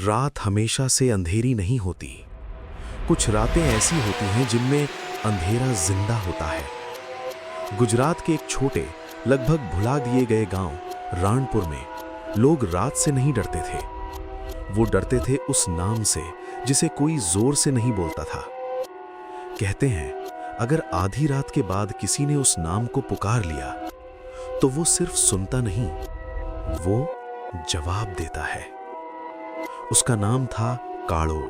रात हमेशा से अंधेरी नहीं होती। कुछ रातें ऐसी होती हैं जिनमें अंधेरा जिंदा होता है। गुजरात के एक छोटे, लगभग भुला दिए गए गांव राणपुर में लोग रात से नहीं डरते थे। वो डरते थे उस नाम से जिसे कोई जोर से नहीं बोलता था। कहते हैं अगर आधी रात के बाद किसी ने उस नाम को पुकार लिया तो वो सिर्फ सुनता नहीं, वो जवाब देता है। उसका नाम था काड़ो।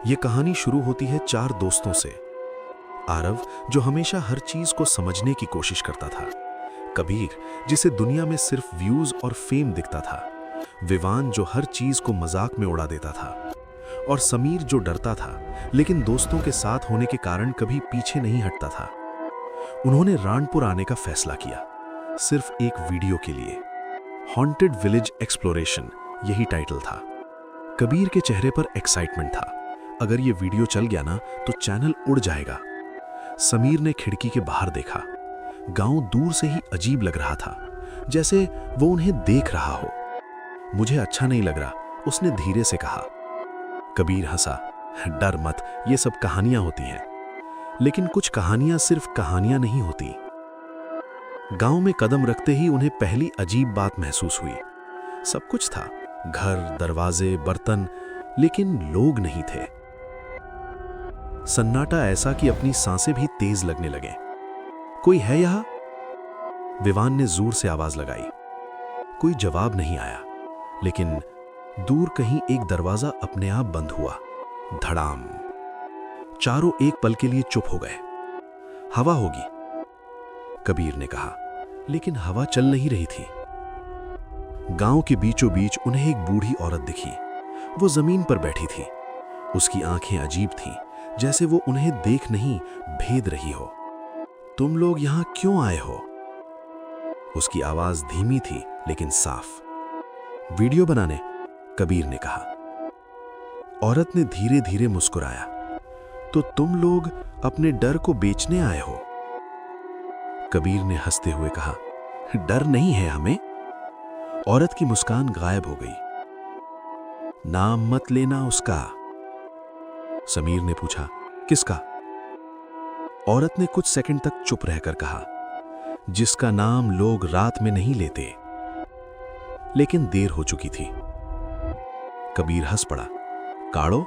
ये कहानी शुरू होती है चार दोस्तों से। आरव, जो हमेशा हर चीज को समझने की कोशिश करता था। कबीर, जिसे दुनिया में सिर्फ व्यूज और फेम दिखता था। विवान, जो हर चीज को मजाक में उड़ा देता था। और समीर, जो डरता था लेकिन दोस्तों के साथ होने के कारण कभी पीछे नहीं हटता था। उन्होंने राणपुर आने का फैसला किया, सिर्फ एक वीडियो के लिए। हॉन्टेड विलेज एक्सप्लोरेशन, यही टाइटल था। कबीर के चेहरे पर एक्साइटमेंट था। अगर ये वीडियो चल गया ना तो चैनल उड़ जाएगा। समीर ने खिड़की के बाहर देखा। गांव दूर से ही अजीब लग रहा था, जैसे वो उन्हें देख रहा हो। मुझे अच्छा नहीं लग रहा, उसने धीरे से कहा। कबीर हंसा। डर मत, ये सब कहानियां होती हैं। लेकिन कुछ कहानियां सिर्फ कहानियां नहीं होती। गांव में कदम रखते ही उन्हें पहली अजीब बात महसूस हुई। सब कुछ था, घर, दरवाजे, बर्तन, लेकिन लोग नहीं थे। सन्नाटा ऐसा कि अपनी सांसें भी तेज लगने लगे। कोई है यहां? विवान ने जोर से आवाज लगाई। कोई जवाब नहीं आया, लेकिन दूर कहीं एक दरवाजा अपने आप बंद हुआ। धड़ाम। चारों एक पल के लिए चुप हो गए। हवा होगी, कबीर ने कहा, लेकिन हवा चल नहीं रही थी। गांव के बीचों बीच उन्हें एक बूढ़ी औरत दिखी। वो जमीन पर बैठी थी। उसकी आंखें अजीब थीं, जैसे वो उन्हें देख नहीं, भेद रही हो। तुम लोग यहां क्यों आए हो? उसकी आवाज धीमी थी लेकिन साफ। वीडियो बनाने, कबीर ने कहा। औरत ने धीरे धीरे मुस्कुराया। तो तुम लोग अपने डर को बेचने आए हो? कबीर ने हंसते हुए कहा, डर नहीं है हमें। औरत की मुस्कान गायब हो गई। नाम मत लेना उसका, समीर ने पूछा। किसका? औरत ने कुछ सेकंड तक चुप रहकर कहा, जिसका नाम लोग रात में नहीं लेते। लेकिन देर हो चुकी थी। कबीर हंस पड़ा। काड़ो?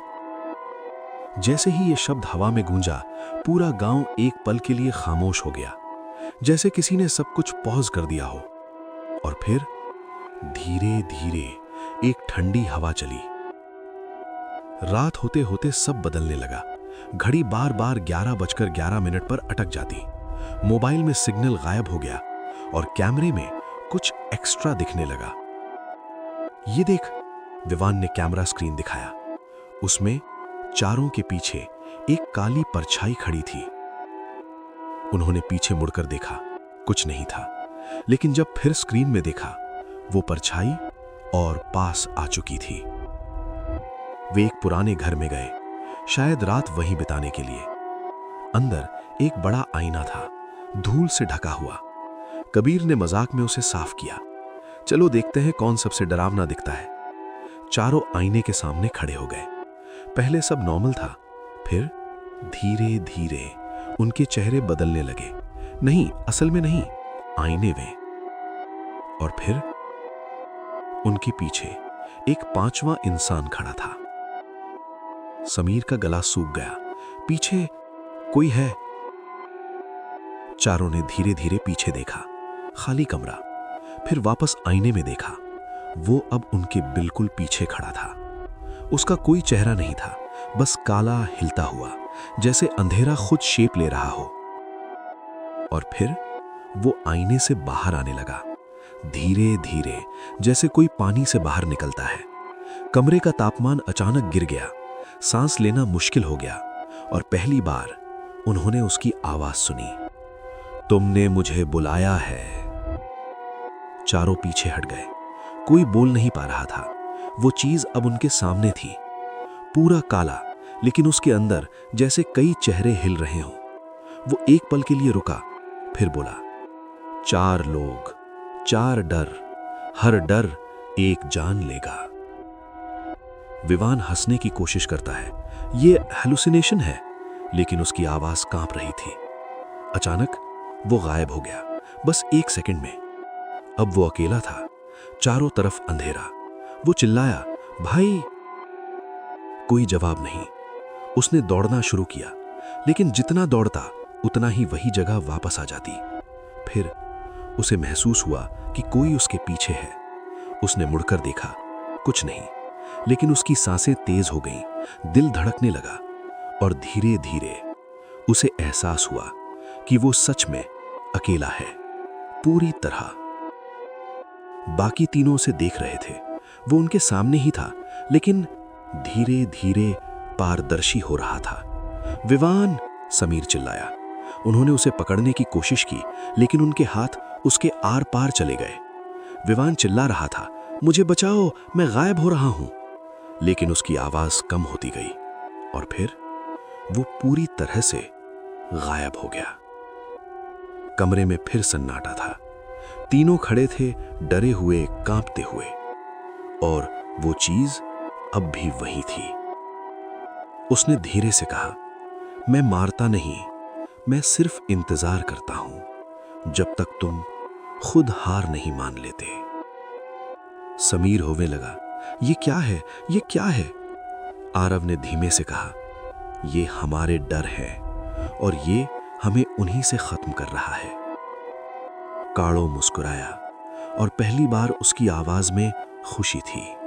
जैसे ही यह शब्द हवा में गूंजा, पूरा गांव एक पल के लिए खामोश हो गया, जैसे किसी ने सब कुछ पॉज कर दिया हो। और फिर धीरे धीरे एक ठंडी हवा चली। रात होते होते सब बदलने लगा। घड़ी बार बार 11:11 पर अटक जाती। मोबाइल में सिग्नल गायब हो गया और कैमरे में कुछ एक्स्ट्रा दिखने लगा। ये देख, विवान ने कैमरा स्क्रीन दिखाया। उसमें चारों के पीछे एक काली परछाई खड़ी थी। उन्होंने पीछे मुड़कर देखा, कुछ नहीं था। लेकिन जब फिर स्क्रीन में देखा, वो परछाई और पास आ चुकी थी। वे एक पुराने घर में गए, शायद रात वहीं बिताने के लिए। अंदर एक बड़ा आईना था, धूल से ढका हुआ। कबीर ने मजाक में उसे साफ किया। चलो देखते हैं कौन सबसे डरावना दिखता है। चारों आईने के सामने खड़े हो गए। पहले सब नॉर्मल था, फिर धीरे धीरे उनके चेहरे बदलने लगे। नहीं, असल में नहीं, आईने वे। और फिर उनके पीछे एक पांचवा इंसान खड़ा था। समीर का गला सूख गया। पीछे कोई है? चारों ने धीरे धीरे पीछे देखा। खाली कमरा। फिर वापस आईने में देखा। वो अब उनके बिल्कुल पीछे खड़ा था। उसका कोई चेहरा नहीं था, बस काला हिलता हुआ, जैसे अंधेरा खुद शेप ले रहा हो। और फिर वो आईने से बाहर आने लगा, धीरे धीरे, जैसे कोई पानी से बाहर निकलता है। कमरे का तापमान अचानक गिर गया। सांस लेना मुश्किल हो गया। और पहली बार उन्होंने उसकी आवाज सुनी, तुमने मुझे बुलाया है। चारों पीछे हट गए। कोई बोल नहीं पा रहा था। वो चीज अब उनके सामने थी, पूरा काला, लेकिन उसके अंदर जैसे कई चेहरे हिल रहे हों। वो एक पल के लिए रुका, फिर बोला, 4 लोग, 4 डर, हर डर एक जान लेगा। विवान हंसने की कोशिश करता है, ये हेलुसिनेशन है, लेकिन उसकी आवाज कांप रही थी। अचानक वो गायब हो गया, बस 1 सेकंड में। अब वो अकेला था, चारों तरफ अंधेरा। वो चिल्लाया, भाई। कोई जवाब नहीं। उसने दौड़ना शुरू किया, लेकिन जितना दौड़ता उतना ही वही जगह वापस आ जाती। फिर उसे महसूस हुआ कि कोई उसके पीछे है। उसने मुड़कर देखा, कुछ नहीं, लेकिन उसकी सांसें तेज हो गईं, दिल धड़कने लगा और धीरे धीरे उसे एहसास हुआ कि वो सच में अकेला है, पूरी तरह। बाकी तीनों उसे देख रहे थे, वो उनके सामने ही था, लेकिन धीरे धीरे पारदर्शी हो रहा था। विवान, समीर चिल्लाया। उन्होंने उसे पकड़ने की कोशिश की, लेकिन उनके हाथ उसके आर पार चले गए। विवान चिल्ला रहा था, मुझे बचाओ, मैं गायब हो रहा हूं। लेकिन उसकी आवाज कम होती गई और फिर वो पूरी तरह से गायब हो गया। कमरे में फिर सन्नाटा था। तीनों खड़े थे, डरे हुए, कांपते हुए, और वो चीज अब भी वही थी। उसने धीरे से कहा, मैं मारता नहीं, मैं सिर्फ इंतजार करता हूं जब तक तुम खुद हार नहीं मान लेते। समीर होने लगा, ये क्या है, ये क्या है? आरव ने धीमे से कहा, ये हमारे डर है और ये हमें उन्हीं से खत्म कर रहा है। काड़ो मुस्कुराया और पहली बार उसकी आवाज में खुशी थी।